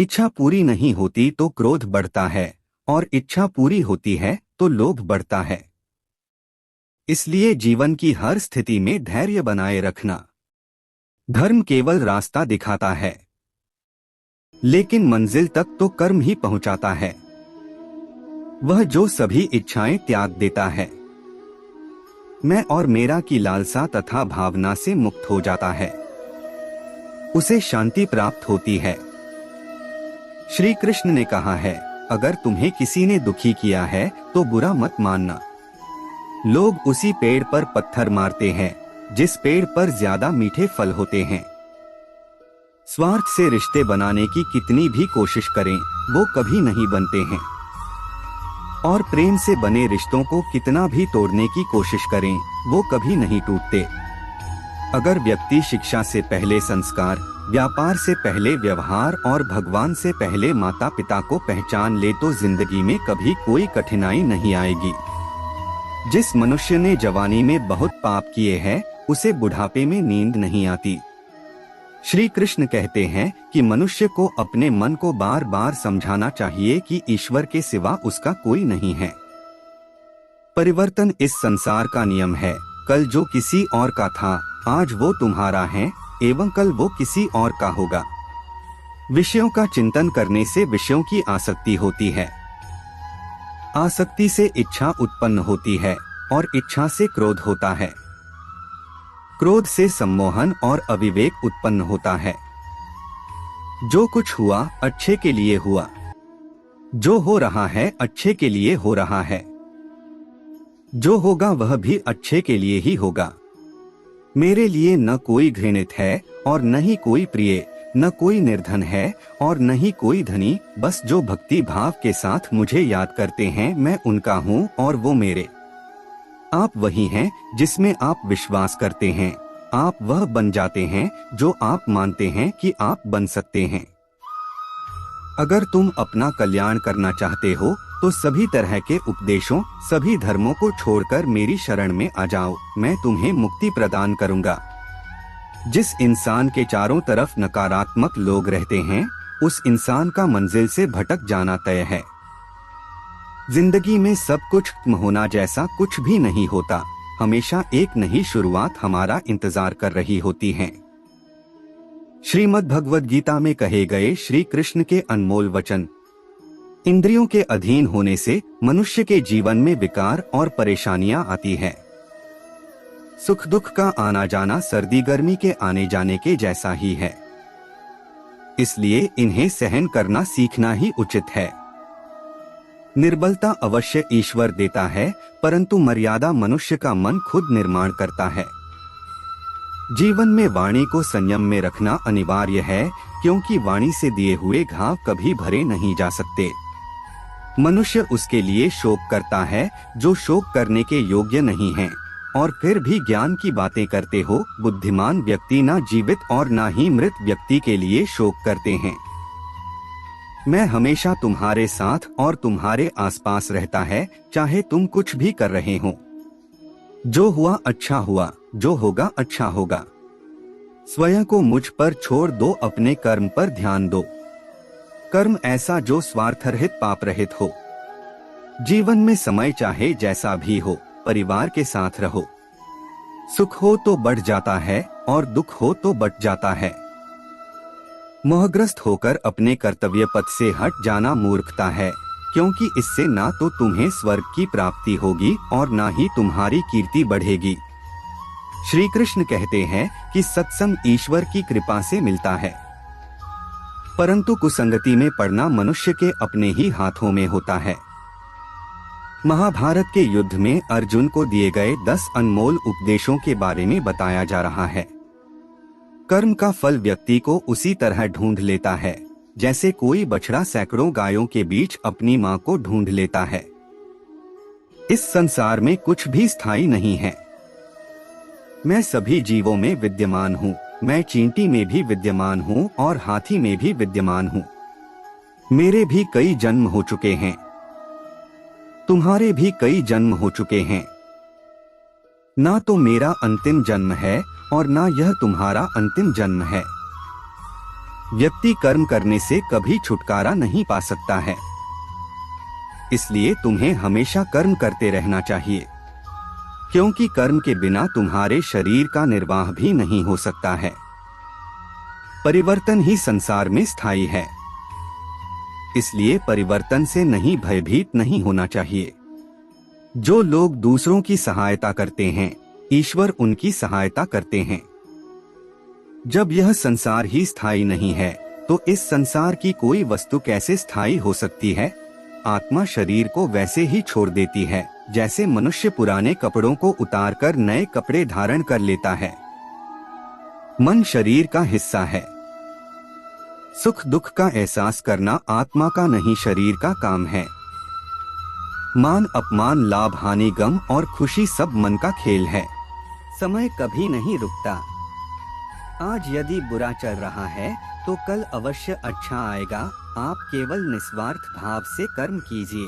इच्छा पूरी नहीं होती तो क्रोध बढ़ता है और इच्छा पूरी होती है तो लोभ बढ़ता है। इसलिए जीवन की हर स्थिति में धैर्य बनाए रखना। धर्म केवल रास्ता दिखाता है, लेकिन मंजिल तक तो कर्म ही पहुंचाता है। वह जो सभी इच्छाएं त्याग देता है, मैं और मेरा की लालसा तथा भावना से मुक्त हो जाता है, उसे शांति प्राप्त होती है। श्री कृष्ण ने कहा है, अगर तुम्हें किसी ने दुखी किया है तो बुरा मत मानना। लोग उसी पेड़ पर पत्थर मारते हैं जिस पेड़ पर ज्यादा मीठे फल होते हैं। स्वार्थ से रिश्ते बनाने की कितनी भी कोशिश करें, वो कभी नहीं बनते हैं। और प्रेम से बने रिश्तों को कितना भी तोड़ने की कोशिश करें, वो कभी नहीं टूटते। अगर व्यक्ति शिक्षा से पहले संस्कार, व्यापार से पहले व्यवहार और भगवान से पहले माता पिता को पहचान ले तो जिंदगी में कभी कोई कठिनाई नहीं आएगी। जिस मनुष्य ने जवानी में बहुत पाप किए हैं, उसे बुढ़ापे में नींद नहीं आती। श्री कृष्ण कहते हैं कि मनुष्य को अपने मन को बार बार समझाना चाहिए कि ईश्वर के सिवा उसका कोई नहीं है। परिवर्तन इस संसार का नियम है। कल जो किसी और का था, आज वो तुम्हारा है एवं कल वो किसी और का होगा। विषयों का चिंतन करने से विषयों की आसक्ति होती है। आसक्ति से इच्छा उत्पन्न होती है और इच्छा से क्रोध होता है। क्रोध से सम्मोहन और अविवेक उत्पन्न होता है। जो कुछ हुआ अच्छे के लिए हुआ, जो हो रहा है अच्छे के लिए हो रहा है, जो होगा वह भी अच्छे के लिए ही होगा। मेरे लिए न कोई घृणित है और न ही कोई प्रिय, न कोई निर्धन है और न ही कोई धनी। बस जो भक्ति भाव के साथ मुझे याद करते हैं, मैं उनका हूँ और वो मेरे। आप वही हैं जिसमें आप विश्वास करते हैं। आप वह बन जाते हैं जो आप मानते हैं कि आप बन सकते हैं। अगर तुम अपना कल्याण करना चाहते हो तो सभी तरह के उपदेशों, सभी धर्मों को छोड़कर मेरी शरण में आ जाओ। मैं तुम्हें मुक्ति प्रदान करूंगा। जिस इंसान के चारों तरफ नकारात्मक लोग रहते हैं, उस इंसान का मंजिल से भटक जाना तय है। जिंदगी में सब कुछ होना जैसा कुछ भी नहीं होता। हमेशा एक नई शुरुआत हमारा इंतजार कर रही होती है। श्रीमद् भगवद गीता में कहे गए श्री कृष्ण के अनमोल वचन। इंद्रियों के अधीन होने से मनुष्य के जीवन में विकार और परेशानियां आती है। सुख दुख का आना जाना सर्दी गर्मी के आने जाने के जैसा ही है। इसलिए इन्हें सहन करना सीखना ही उचित है। निर्बलता अवश्य ईश्वर देता है, परंतु मर्यादा मनुष्य का मन खुद निर्माण करता है। जीवन में वाणी को संयम में रखना अनिवार्य है, क्योंकि वाणी से दिए हुए घाव कभी भरे नहीं जा सकते। मनुष्य उसके लिए शोक करता है जो शोक करने के योग्य नहीं है, और फिर भी ज्ञान की बातें करते हो। बुद्धिमान व्यक्ति ना जीवित और ना ही मृत व्यक्ति के लिए शोक करते हैं। मैं हमेशा तुम्हारे साथ और तुम्हारे आसपास रहता है, चाहे तुम कुछ भी कर रहे हो। जो हुआ अच्छा हुआ, जो होगा अच्छा होगा। स्वयं को मुझ पर छोड़ दो, अपने कर्म पर ध्यान दो। कर्म ऐसा जो स्वार्थ रहित पाप रहित हो। जीवन में समय चाहे जैसा भी हो, परिवार के साथ रहो। सुख हो तो बढ़ जाता है और दुख हो तो बट जाता है। मोहग्रस्त होकर अपने कर्तव्य पथ से हट जाना मूर्खता है, क्योंकि इससे ना तो तुम्हें स्वर्ग की प्राप्ति होगी और ना ही तुम्हारी कीर्ति बढ़ेगी। श्री कृष्ण कहते हैं कि सत्संग ईश्वर की कृपा से मिलता है, परंतु कुसंगति में पड़ना मनुष्य के अपने ही हाथों में होता है। महाभारत के युद्ध में अर्जुन को दिए गए 10 अनमोल उपदेशों के बारे में बताया जा रहा है। कर्म का फल व्यक्ति को उसी तरह ढूंढ लेता है जैसे कोई बछड़ा सैकड़ों गायों के बीच अपनी मां को ढूंढ लेता है। इस संसार में कुछ भी स्थायी नहीं है। मैं सभी जीवों में विद्यमान हूँ। मैं चींटी में भी विद्यमान हूँ और हाथी में भी विद्यमान हूँ। मेरे भी कई जन्म हो चुके हैं, तुम्हारे भी कई जन्म हो चुके हैं। ना तो मेरा अंतिम जन्म है और ना यह तुम्हारा अंतिम जन्म है। व्यक्ति कर्म करने से कभी छुटकारा नहीं पा सकता है, इसलिए तुम्हें हमेशा कर्म करते रहना चाहिए, क्योंकि कर्म के बिना तुम्हारे शरीर का निर्वाह भी नहीं हो सकता है। परिवर्तन ही संसार में स्थायी है, इसलिए परिवर्तन से नहीं भयभीत नहीं होना चाहिए। जो लोग दूसरों की सहायता करते हैं, ईश्वर उनकी सहायता करते हैं। जब यह संसार ही स्थायी नहीं है, तो इस संसार की कोई वस्तु कैसे स्थायी हो सकती है? आत्मा शरीर को वैसे ही छोड़ देती है, जैसे मनुष्य पुराने कपड़ों को उतारकर नए कपड़े धारण कर लेता है। मन शरीर का हिस्सा है। सुख दुख का एहसास करना आत्मा का नहीं, शरीर का काम है। मान अपमान, लाभ हानि, गम और खुशी सब मन का खेल है। समय कभी नहीं रुकता। आज यदि बुरा चल रहा है तो कल अवश्य अच्छा आएगा। आप केवल निस्वार्थ भाव से कर्म कीजिए,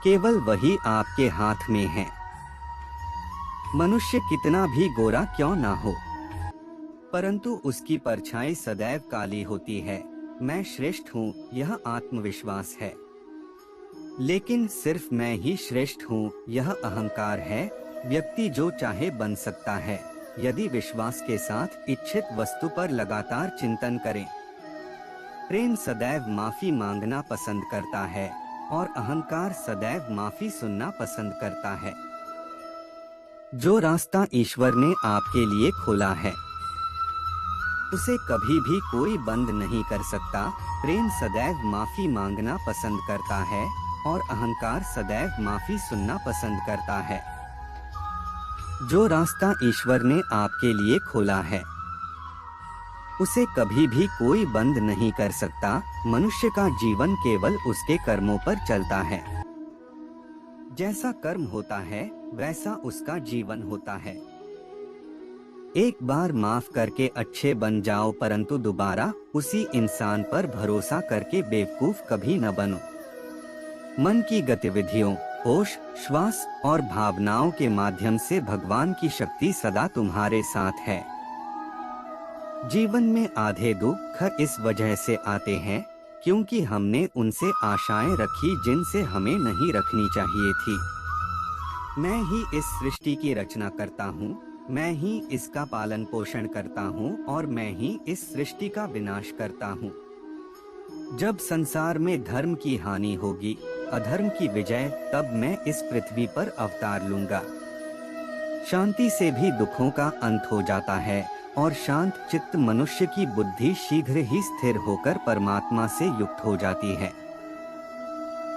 केवल वही आपके हाथ में है। मनुष्य कितना भी गोरा क्यों ना हो, परंतु उसकी परछाई सदैव काली होती है। मैं श्रेष्ठ हूँ, यह आत्मविश्वास है। लेकिन सिर्फ मैं ही श्रेष्ठ हूँ, यह अहंकार है। व्यक्ति जो चाहे बन सकता है, यदि विश्वास के साथ इच्छित वस्तु पर लगातार चिंतन करें। प्रेम सदैव माफी मांगना पसंद करता है और अहंकार सदैव माफी सुनना पसंद करता है। जो रास्ता ईश्वर ने आपके लिए खोला है, उसे कभी भी कोई बंद नहीं कर सकता। प्रेम सदैव माफी मांगना पसंद करता है और अहंकार सदैव माफी सुनना पसंद करता है। जो रास्ता ईश्वर ने आपके लिए खोला है, उसे कभी भी कोई बंद नहीं कर सकता। मनुष्य का जीवन केवल उसके कर्मों पर चलता है। जैसा कर्म होता है, वैसा उसका जीवन होता है। एक बार माफ करके अच्छे बन जाओ, परंतु दोबारा उसी इंसान पर भरोसा करके बेवकूफ कभी न बनो। मन की गतिविधियों, होश, श्वास और भावनाओं के माध्यम से भगवान की शक्ति सदा तुम्हारे साथ है। जीवन में आधे दुख इस वजह से आते हैं क्योंकि हमने उनसे आशाएं रखी जिनसे हमें नहीं रखनी चाहिए थी। मैं ही इस सृष्टि की रचना करता हूँ, मैं ही इसका पालन पोषण करता हूँ और मैं ही इस सृष्टि का विनाश करता हूँ। जब संसार में धर्म की हानि होगी, अधर्म की विजय, तब मैं इस पृथ्वी पर अवतार लूंगा। शांति से भी दुखों का अंत हो जाता है और शांत चित्त मनुष्य की बुद्धि शीघ्र ही स्थिर होकर परमात्मा से युक्त हो जाती है।